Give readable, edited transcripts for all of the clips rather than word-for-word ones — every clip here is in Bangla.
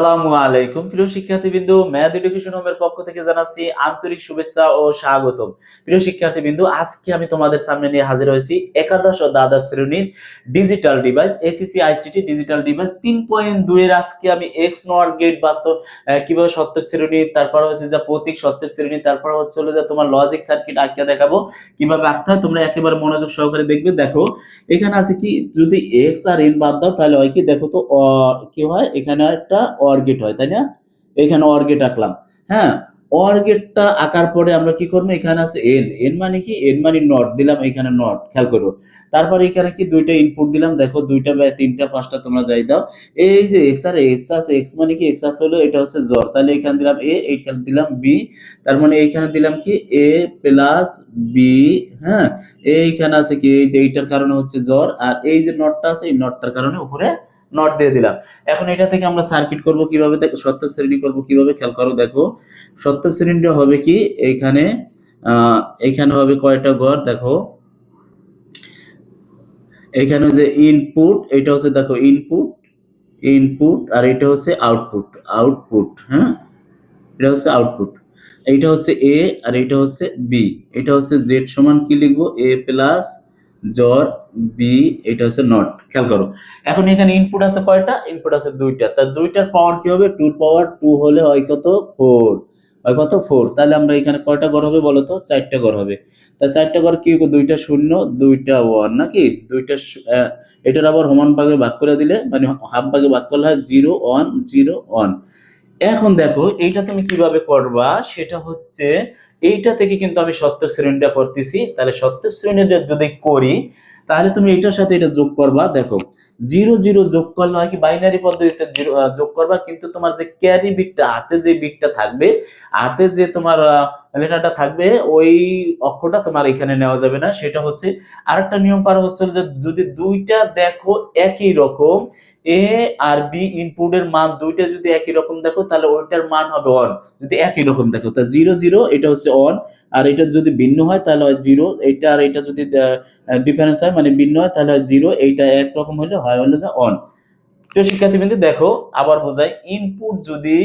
আসসালামু আলাইকুম প্রিয় শিক্ষার্থীবৃন্দ, ম্যাথ এডুকেশন হোমের পক্ষ থেকে জানাচ্ছি আন্তরিক শুভেচ্ছা ও স্বাগতম। প্রিয় শিক্ষার্থীবৃন্দ, আজকে আমি তোমাদের সামনে নিয়ে হাজির হয়েছি একাদশ ও দ্বাদশ শ্রেণীর digital device HSC ICT digital device 3.2 এর আজকে আমি এক্স নট গেট বাস্তব কিভাবে সত্যক শ্রেণী, তারপর হচ্ছে যে প্রতীক সত্যক শ্রেণী, তারপর হচ্ছে যে তোমার লজিক সার্কিট আঁকিয়ে দেখাবো কিভাবে আঁকতে হয়। তোমরা একেবারে মনোযোগ সহকারে দেখবে। দেখো এখানে আছে কি, যদি এক্স আর এন বাদ দাও তাহলে হয় কি, দেখো তো কি হয়, এখানে একটা অর গেট হয়, তাই না? এখানে অর গেট আঁকলাম। হ্যাঁ, অর গেটটা আঁকার পরে আমরা কি করবো, এখানে আছে এন, এন মানে কি, এন মানে নট দিলাম, এখানে নট খেয়াল করো। তারপর এখানে কি দুইটা ইনপুট দিলাম, দেখো দুইটা বা তিনটা পাঁচটা তোমরা যাই দাও। এই যে এক্স আর এক্স আছে, এক্স মানে কি, এক্স আছে হলো এটা হচ্ছে জ্বর, তাহলে এখানে দিলাম এ, এইখানে দিলাম বি, তার মানে এইখানে দিলাম কি এ প্লাস বি। হ্যাঁ, এইখানে আছে কি, এই যে এইটার কারণে হচ্ছে জ্বর, আর এই যে নটটা আছে এই নটটার কারণে উপরে নট দিয়ে দিলাম। এখন এটা থেকে আমরা সার্কিট করব কিভাবে, দেখো সত্যক শ্রেণী করব কিভাবে খেয়াল করো। দেখো সত্যক শ্রেণীটা হবে কি, এইখানে এইখানে হবে কয়টা ঘর, দেখো এখানে যে ইনপুট, এটা হচ্ছে দেখো ইনপুট, ইনপুট আর এটা হচ্ছে আউটপুট, আউটপুট। হ্যাঁ, এটা হচ্ছে আউটপুট, এইটা হচ্ছে এ আর এটা হচ্ছে বি। এটা হচ্ছে জেড সমান কি লিখবো, এ প্লাস জর বি, এটা হচ্ছে নট। খেয়াল করো এখন এখানে ইনপুট আছে কয়টা, ইনপুট আছে দুইটা, তার দুইটার পাওয়ার কি হবে, টু পাওয়ার টু হলে হয় কত, ফোর, হয় কত, ফোর। তাহলে আমরা এখানে কয়টা ঘর হবে বলো তো, চারটা ঘর হবে। তা চারটা ঘর কি, দুইটা শূন্য দুইটা ওয়ান নাকি, দুইটা এটার আবার সমান ভাগে ভাগ করে দিলে, মানে হাফ ভাগে ভাগ করলে হয় জিরো ওয়ান জিরো ওয়ান। এখন দেখো এইটা তুমি কিভাবে করবা, সেটা হচ্ছে এইটা থেকে কিন্তু আমি সত্যক শ্রেণীটা করতেছি, তাহলে সত্যক শ্রেণীটা যদি করি তাহলে তুমি এটার সাথে এটা যোগ করবা। দেখো জিরো জিরো যোগ করলে হয় কি, বাইনারি পদ্ধতিতে জিরো যোগ করবা, কিন্তু তোমার যে ক্যারি বিটটা, হাতে যে বিটটা থাকবে, হাতে যে তোমার লেটারটা থাকবে, ওই অক্ষরটা তোমার এখানে নেওয়া যাবে না। সেটা হচ্ছে আরেকটা নিয়ম পারা হচ্ছে যে, যদি দুইটা দেখো একই রকম, এ আর বি ইনপুটের মান দুইটা যদি একই রকম দেখো তাহলে ওইটার মান হবে অন। যদি একই রকম দেখো তা জিরো জিরো এটা হচ্ছে অন, আর এটা যদি ভিন্ন হয় তাহলে হয় জিরো। এটা আর এটা যদি ডিফারেন্স হয় মানে ভিন্ন হয় তাহলে হয় জিরো, এইটা একরকম হলে হয় হলো যে অন। প্রিয় শিক্ষার্থীবৃন্দ দেখো আবার বোঝাই, ইনপুট যদি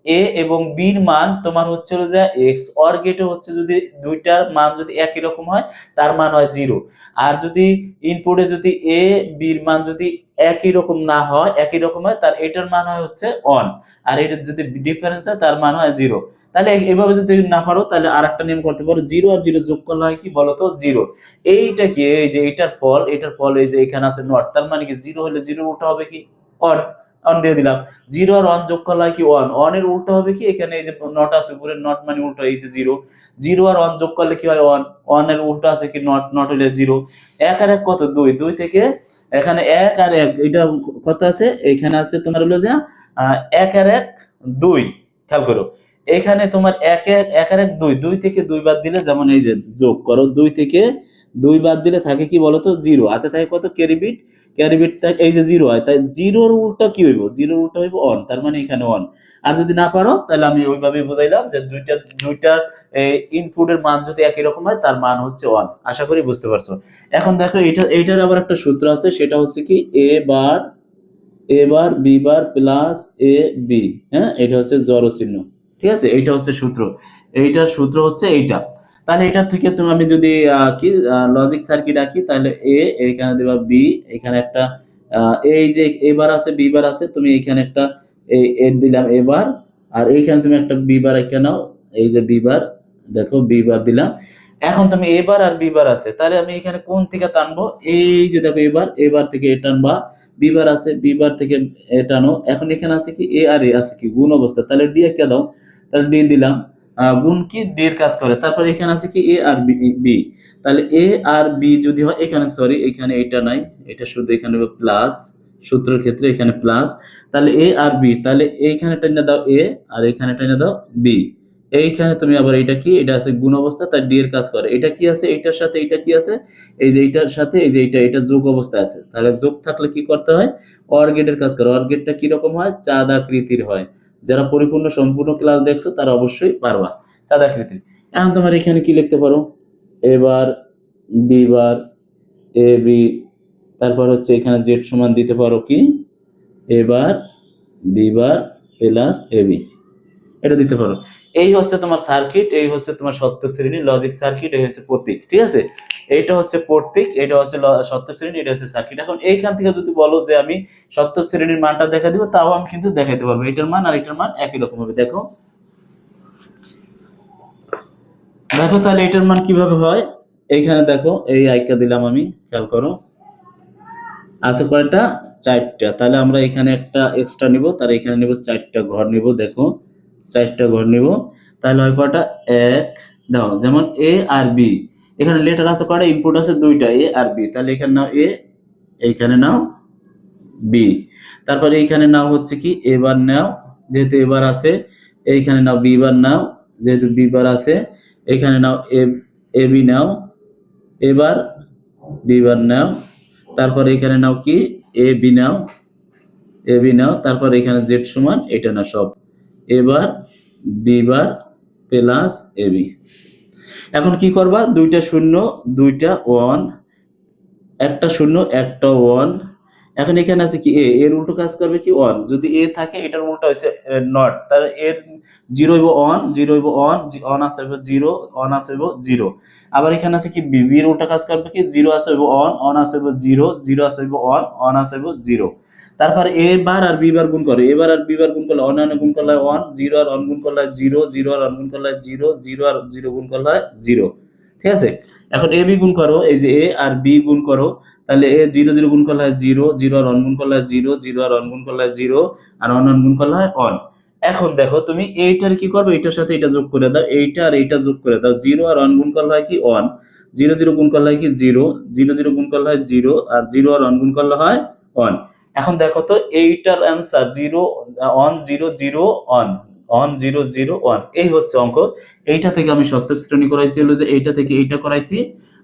এ এবং বির মান তোমার হচ্ছে যে এক্স, অর গেটে হচ্ছে যদি দুইটার মান যদি একই রকম হয় তার মান হয় জিরো। আর যদি ইনপুটে যদি এ বির মান যদি একই রকম না হয়, একই রকম হয়, তার এটার মান হয় হচ্ছে অন, আর এটা যদি ডিফারেন্স হয় তার মান হয় জিরো। তাহলে এভাবে যদি না পারো তাহলে আর একটা নিয়ম করতে পারো, জিরো আর জিরো যোগ করলে হয় কি বলতো, জিরো। এইটা কি, এই যে এটার ফল, এটার ফল এই যে এখানে আছে নট, তার মানে কি জিরো হলে জিরো উল্টা হবে কি, অন, অন দিয়ে দিলাম। জিরো আর ওয়ান যোগ করলে কি ওয়ান, ওয়ান এর উল্টো হবে কি, এখানে এই যে নট আছে উপরে, নট মানে উল্টো এই যে জিরো। জিরো আর ওয়ান যোগ করলে কি হয়, ওয়ান, ওয়ান এর উল্টো আছে কি নট, নট হলে জিরো। এক আর এক কত, দুই, দুই থেকে এখানে এক আর এক, এটা কত আছে, এখানে আছে তোমার হলো যে এক আর এক দুই। খেয়াল করো এখানে তোমার এক এক, এক আর এক দুই, দুই থেকে দুই বাদ দিলে, যেমন এই যে যোগ করো, দুই থেকে দুই বাদ দিলে থাকে কি বলতো, জিরো। হাতে থাকে কত, ক্যারিবিট, ক্যারিবিটটা এই যে জিরো হয়, তাই জিরোর উল্টা কি হইব, জিরোর উল্টা হইব অন, তার মানে এখানে অন। আর যদি না পারো তাহলে আমি ওইভাবে বুঝাইলাম যে দুইটার ইনপুটের মান যদি একই রকম হয় তার মান হচ্ছে অন। আশা করি বুঝতে পারছো। এখন দেখো এইটার আবার একটা সূত্র আছে, সেটা হচ্ছে কি এ বার B bar plus A B. হ্যাঁ, এটা হচ্ছে জড় চিহ্ন, ঠিক আছে, এইটা হচ্ছে সূত্র, এইটার সূত্র হচ্ছে এইটা। তাহলে এটা থেকে তুমি, আমি যদি কি লজিক সার্কিট আঁকি, তাহলে এ এখানে দেবা বি, এখানে একটা এই যে এবার আছে বি বার আছে, তুমি এখানে একটা এ দিলাম এবার, আর এইখানে তুমি একটা বি বার এখানে নাও, এই যে বি বার, দেখো বি বার দিলাম। এখন তুমি এবার আর বি বার আছে, তাহলে আমি এখানে কোন থেকে টানবো, এই যে দেখো এবার, এবার থেকে এ টানবা, বিবার আছে বিবার থেকে এটানো। এখন এখানে আছে কি এ আর এ আছে কি গুণ অবস্থা, তাহলে ডি কে দাও, তাহলে ডি দিলাম। গুণ কি ডি এর কাজ করে। তারপর এখানে আছে কি এ আর বি, তাহলে এ আর বি যদি হয়, এখানে সরি এখানে এটা নাই, এটা শুধু এখানে প্লাস, সূত্রের ক্ষেত্রে এখানে প্লাস। তাহলে এ আর বি, তাহলে এইখানে টেনে দাও এ, আর এখানে টেনে দাও বি। এইখানে তুমি আবার এটা কি, এটা আছে গুণ অবস্থা, তার ডি এর কাজ করে। এটা কি আছে, এইটার সাথে এটা কি আছে, এই যে এইটার সাথে এই যে এটা যোগ অবস্থায় আছে। তাহলে যোগ থাকলে কি করতে হয়, অর গেটের কাজ করে। অর গেটটা কি রকম হয়, চাঁদাকৃতির হয়। যারা পরিপূর্ণ সম্পূর্ণ ক্লাস দেখছো তারা অবশ্যই পারবা, চাঁদাকৃতির। এখন তোমার এখানে কি লিখতে পারো, এবার বি বার এ বি, তারপর হচ্ছে এখানে জেড সমান দিতে পারো কি, এবার বি বার প্লাস এবি, এটা দিতে পারো। এই হচ্ছে তোমার সার্কিট, এই হচ্ছে তোমার সত্যক শ্রেণীর লজিক সার্কিট, এই হচ্ছে প্রতীক, ঠিক আছে। এইটা হচ্ছে প্রতীক, এটা হচ্ছে সত্যক শ্রেণী, এটা হচ্ছে সার্কিট। এখন এইখান থেকে যদি বলো যে আমি সত্যক শ্রেণীর মানটা দেখা দিব, তাও আমি কিন্তু দেখাইতে পারবো। এটার মান আর এটার মান একই রকম হবে। দেখো দেখো তাহলে এটার মান কিভাবে হয়। এইখানে দেখো এই আইকা দিলাম আমি, খেয়াল করো আছে কয়টা, চারটা। তাহলে আমরা এখানে একটা এক্সট্রা নিব, তার এখানে নিব চারটা ঘর নিব। দেখো চারটা ঘর নিব, তাহলে হয় কয়টা, এক। দাও যেমন এ আর বি, এখানে লেটার আছে কয়টা, ইনপুট আছে দুইটা, এ আর বি। তাহলে এখানে নাও এ, এইখানে নাও বি। তারপরে এইখানে নাও হচ্ছে কি এ বার নাও, যেহেতু এ বার আছে। এইখানে নাও বি বার নাও, যেহেতু বি বার আছে। এখানে নাও এ বি নাও, এবার বি বার নাও। তারপর এখানে নাও কি A B now, A B নাও। তারপর এখানে জেড সমান এটা না সব, এবার B bar plus A B. এখন কি করবা, দুইটা শূন্য দুইটা ওয়ান, একটা শূন্য একটা ওয়ান। এখন এখানে আছে কি এ, এর উল্টো কাজ করবে কি ওয়ান, যদি এ থাকে এটার উল্টো হচ্ছে নট, তাহলে এর জিরো হইব অন, জিরো হইব অন, অন আছে হইব জিরো, অন আছে হইব জিরো। আবার এখানে আছে কি বি, বির উল্টা কাজ করবে কি জিরো আছে হইব অন, অন আছে হইব জিরো, জিরো আছে হইব অন, অন আছে হইব জিরো। তারপরে এ বার আর বি বার গুণ করে, এবার আর বি বার গুণ করলে অন অন গুণ করলে অন, জিরো আর অন গুণ করলে জিরো, জিরো আর অন গুণ করলে জিরো, জিরো আর জিরো গুণ করলে জিরো, ঠিক আছে। এখন এ বি গুণ করো, এই যে এ আর বি গুণ করো, তাহলে এ জিরো জিরো গুণ করলে হয় জিরো, জিরো আর অন গুণ করলে হয় জিরো, জিরো আর অন গুণ করলে হয় জিরো, আর অন অন গুণ করলে হয় অন। এখন দেখো তুমি এইটার কি করবে, এটার সাথে এটা যোগ করে দাও, এইটা আর এইটা যোগ করে দাও। জিরো আর অন গুণ করলে হয় কি অন, জিরো জিরো গুণ করলে হয় কি জিরো, জিরো জিরো গুণ করলে হয় জিরো, আর জিরো আর অন গুণ করলে হয় অন। এখন দেখো তো এইটার answer zero, one zero zero one, one zero zero one, এই হচ্ছে অঙ্ক। এইটা থেকে আমি সত্যক শ্রেণী করাইছি হলো যে এইটা থেকে এইটা করাইছি,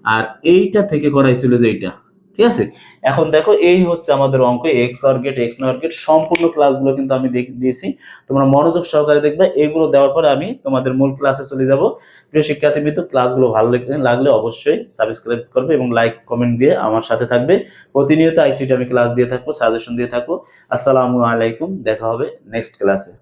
আর এইটা থেকে করাইছিল যে এইটা, ঠিক আছে। এখন দেখো এই হচ্ছে আমাদের অঙ্ক, এক্স অর গেট, এক্স নর গেট সম্পূর্ণ ক্লাসগুলো কিন্তু আমি দিয়েছি। তোমরা মনোযোগ সহকারে দেখবে, এগুলো দেওয়ার পরে আমি তোমাদের মূল ক্লাসে চলে যাব। প্রিয় শিক্ষার্থীবৃন্দ, ক্লাসগুলো ভালো লাগলে অবশ্যই সাবস্ক্রাইব করবে এবং লাইক কমেন্ট দিয়ে আমার সাথে থাকবে। প্রতিনিয়ত আইসিটি আমি ক্লাস দিয়ে থাকবো, সাজেশন দিয়ে থাকবো। আসসালামু আলাইকুম, দেখা হবে নেক্সট ক্লাসে।